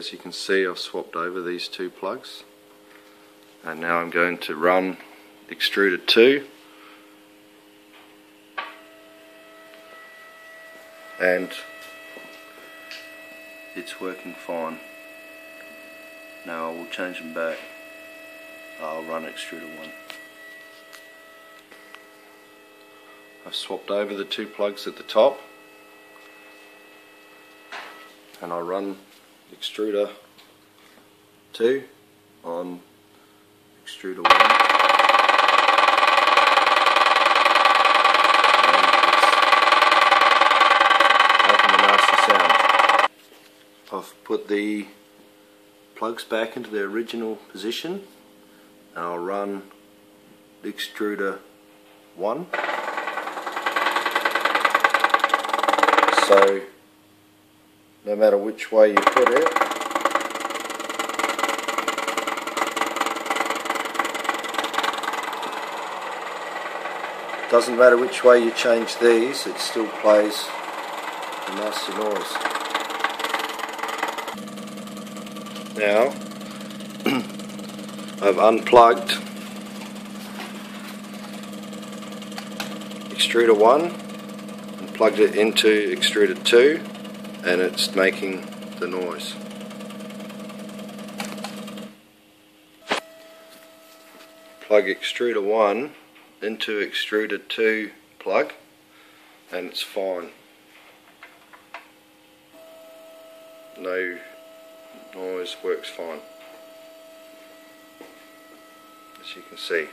as you can see, I've swapped over these two plugs, and now I'm going to run Extruder 2, and it's working fine. Now I will change them back. I'll run Extruder 1. I've swapped over the two plugs at the top, and I'll run Extruder 2 on Extruder 1. And it's making a nasty sound. I've put the plugs back into their original position, and I'll run Extruder 1. So no matter which way you put it, doesn't matter which way you change these, it still plays a nasty noise. Now I've unplugged Extruder 1 and plugged it into Extruder 2, and it's making the noise. Plug Extruder 1 into Extruder 2 plug, and it's fine. No noise, works fine, as you can see.